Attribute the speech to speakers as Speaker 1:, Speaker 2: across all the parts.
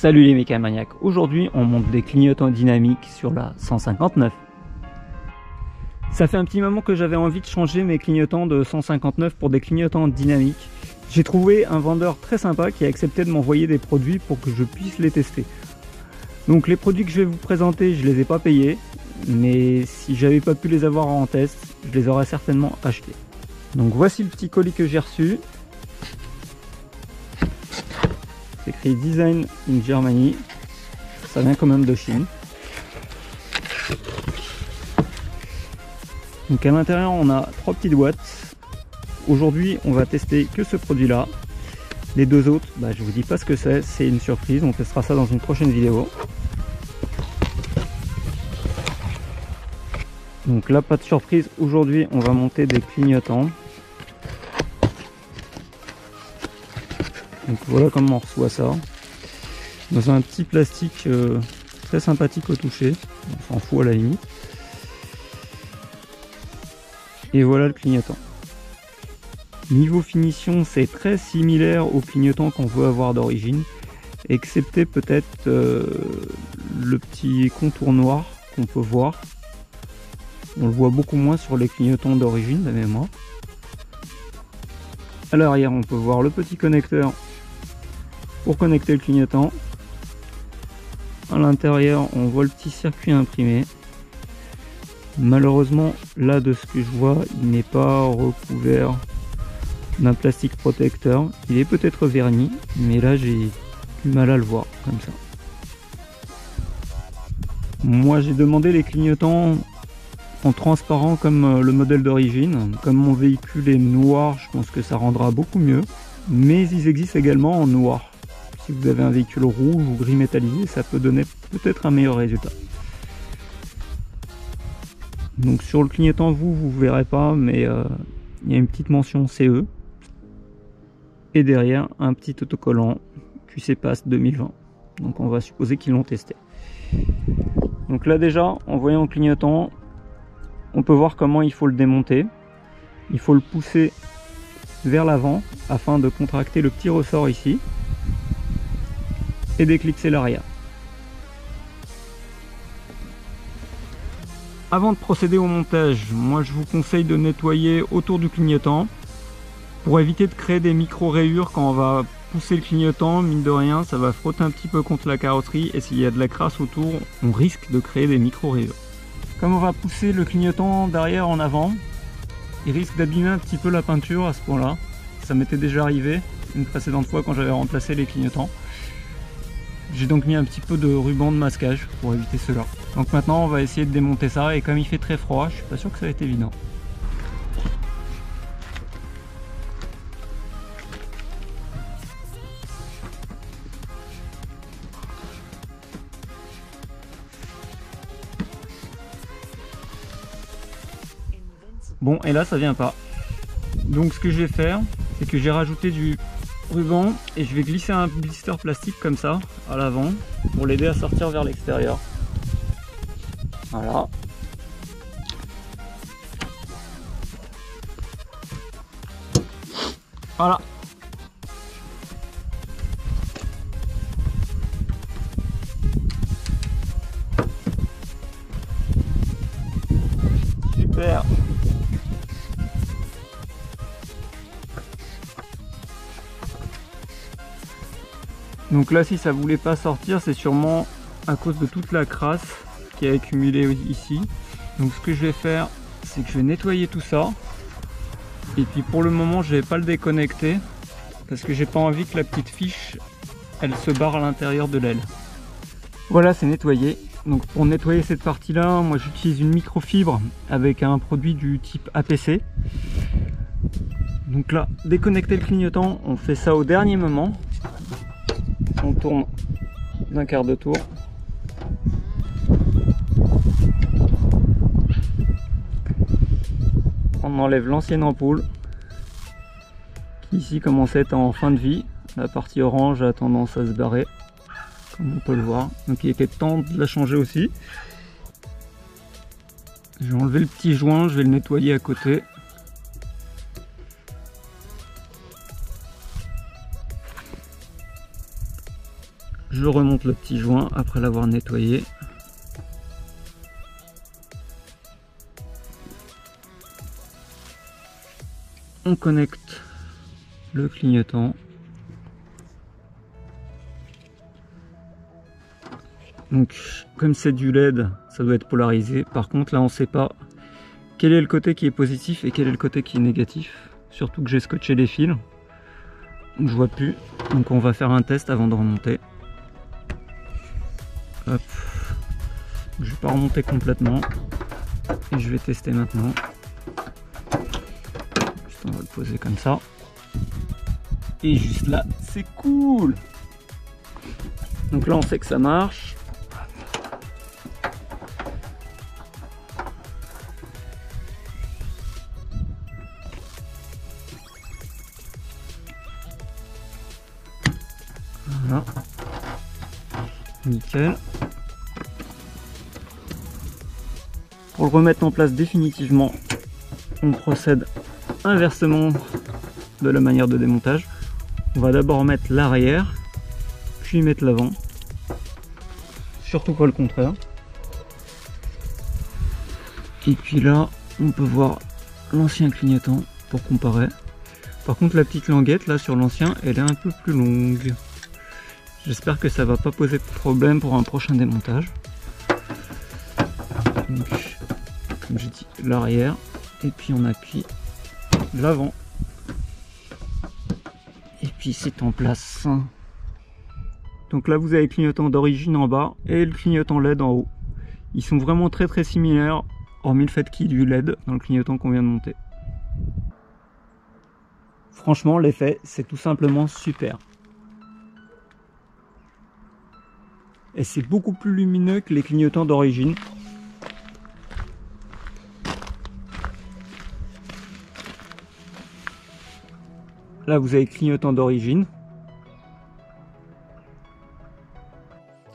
Speaker 1: Salut les mécamaniacs, aujourd'hui on monte des clignotants dynamiques sur la 159. Ça fait un petit moment que j'avais envie de changer mes clignotants de 159 pour des clignotants dynamiques. J'ai trouvé un vendeur très sympa qui a accepté de m'envoyer des produits pour que je puisse les tester. Donc les produits que je vais vous présenter, je les ai pas payés, mais si j'avais pas pu les avoir en test, je les aurais certainement achetés. Donc voici le petit colis que j'ai reçu. C'est écrit Design in Germany, ça vient quand même de Chine. Donc à l'intérieur on a 3 petites boîtes. Aujourd'hui on va tester que ce produit là. Les deux autres, je vous dis pas ce que c'est une surprise, on testera ça dans une prochaine vidéo. Donc là pas de surprise, aujourd'hui on va monter des clignotants. Donc voilà comment on reçoit ça, dans un petit plastique très sympathique au toucher, on s'en fout à la limite. Et voilà le clignotant. Niveau finition, c'est très similaire au clignotant qu'on veut avoir d'origine, excepté peut-être le petit contour noir qu'on peut voir. On le voit beaucoup moins sur les clignotants d'origine de mémoire. À l'arrière, on peut voir le petit connecteur pour connecter le clignotant. À l'intérieur on voit le petit circuit imprimé. Malheureusement là de ce que je vois il n'est pas recouvert d'un plastique protecteur. Il est peut-être verni mais là j'ai du mal à le voir comme ça. Moi j'ai demandé les clignotants en transparent comme le modèle d'origine. Comme mon véhicule est noir, je pense que ça rendra beaucoup mieux, mais ils existent également en noir. Si vous avez un véhicule rouge ou gris métallisé, ça peut donner peut-être un meilleur résultat. Donc sur le clignotant, vous verrez pas, mais il y a une petite mention CE. Et derrière, un petit autocollant QC-Pass 2020. Donc on va supposer qu'ils l'ont testé. Donc là déjà, en voyant le clignotant, on peut voir comment il faut le démonter. Il faut le pousser vers l'avant afin de contracter le petit ressort ici. Et d'éclipser l'arrière. Avant de procéder au montage, moi je vous conseille de nettoyer autour du clignotant pour éviter de créer des micro-rayures quand on va pousser le clignotant. Mine de rien, ça va frotter un petit peu contre la carrosserie et s'il y a de la crasse autour, on risque de créer des micro-rayures. Comme on va pousser le clignotant d'arrière en avant, il risque d'abîmer un petit peu la peinture à ce point-là. Ça m'était déjà arrivé une précédente fois quand j'avais remplacé les clignotants. J'ai donc mis un petit peu de ruban de masquage pour éviter cela. Donc maintenant on va essayer de démonter ça et comme il fait très froid, je suis pas sûr que ça va être évident. Bon et là ça vient pas. Donc ce que je vais faire, c'est que j'ai rajouté du ruban et je vais glisser un blister plastique comme ça à l'avant pour l'aider à sortir vers l'extérieur. Voilà. Voilà. Super. Donc là si ça voulait pas sortir, c'est sûrement à cause de toute la crasse qui est accumulée ici. Donc ce que je vais faire, c'est que je vais nettoyer tout ça. Et puis pour le moment je vais pas le déconnecter parce que j'ai pas envie que la petite fiche elle se barre à l'intérieur de l'aile. Voilà, c'est nettoyé. Donc pour nettoyer cette partie là, moi j'utilise une microfibre avec un produit du type APC. Donc là, déconnecter le clignotant, on fait ça au dernier moment. On tourne d'un quart de tour. On enlève l'ancienne ampoule qui ici commence à être en fin de vie. La partie orange a tendance à se barrer, comme on peut le voir. Donc il était temps de la changer aussi. Je vais enlever le petit joint, je vais le nettoyer à côté. Je remonte le petit joint après l'avoir nettoyé. On connecte le clignotant. Donc comme c'est du LED, ça doit être polarisé. Par contre là on ne sait pas quel est le côté qui est positif et quel est le côté qui est négatif. Surtout que j'ai scotché les fils. Donc je vois plus. Donc on va faire un test avant de remonter. Hop. Je vais pas remonter complètement. Et je vais tester maintenant. Juste on va le poser comme ça. Et juste là, c'est cool. Donc là on sait que ça marche. Voilà. Nickel. Pour le remettre en place définitivement, on procède inversement de la manière de démontage. On va d'abord mettre l'arrière, puis mettre l'avant. Surtout pas le contraire. Et puis là, on peut voir l'ancien clignotant pour comparer. Par contre, la petite languette là sur l'ancien, elle est un peu plus longue. J'espère que ça va pas poser de problème pour un prochain démontage. Donc, comme j'ai dit, l'arrière, et puis on appuie l'avant. Et puis c'est en place. Donc là vous avez le clignotant d'origine en bas et le clignotant LED en haut. Ils sont vraiment très similaires, hormis le fait qu'il y ait du LED dans le clignotant qu'on vient de monter. Franchement l'effet c'est tout simplement super. Et c'est beaucoup plus lumineux que les clignotants d'origine. Là vous avez le clignotant d'origine.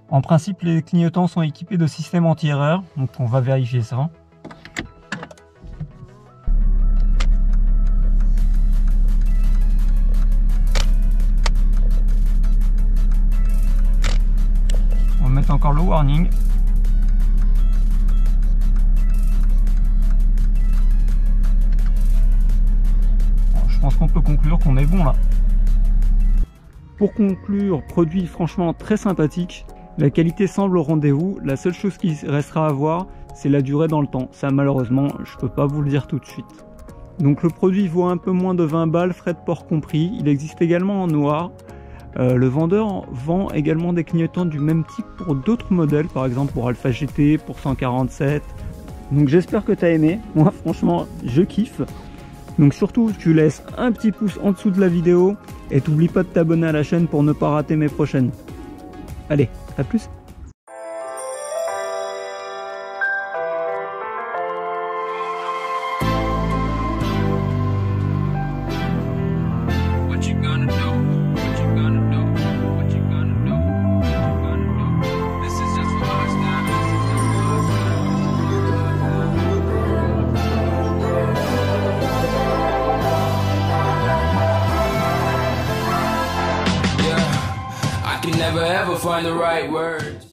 Speaker 1: En principe les clignotants sont équipés de système anti-erreur, donc on va vérifier ça. On va mettre encore le warning. Je pense qu'on peut conclure qu'on est bon là. Pour conclure, produit franchement très sympathique. La qualité semble au rendez-vous. La seule chose qui restera à voir, c'est la durée dans le temps. Ça malheureusement, je peux pas vous le dire tout de suite. Donc le produit vaut un peu moins de 20 balles, frais de port compris. Il existe également en noir. Le vendeur vend également des clignotants du même type pour d'autres modèles, par exemple pour Alpha GT, pour 147. Donc j'espère que tu as aimé. Moi franchement, je kiffe. Donc surtout, tu laisses un petit pouce en dessous de la vidéo et t'oublie pas de t'abonner à la chaîne pour ne pas rater mes prochaines. Allez, à plus!
Speaker 2: Never ever find the right words.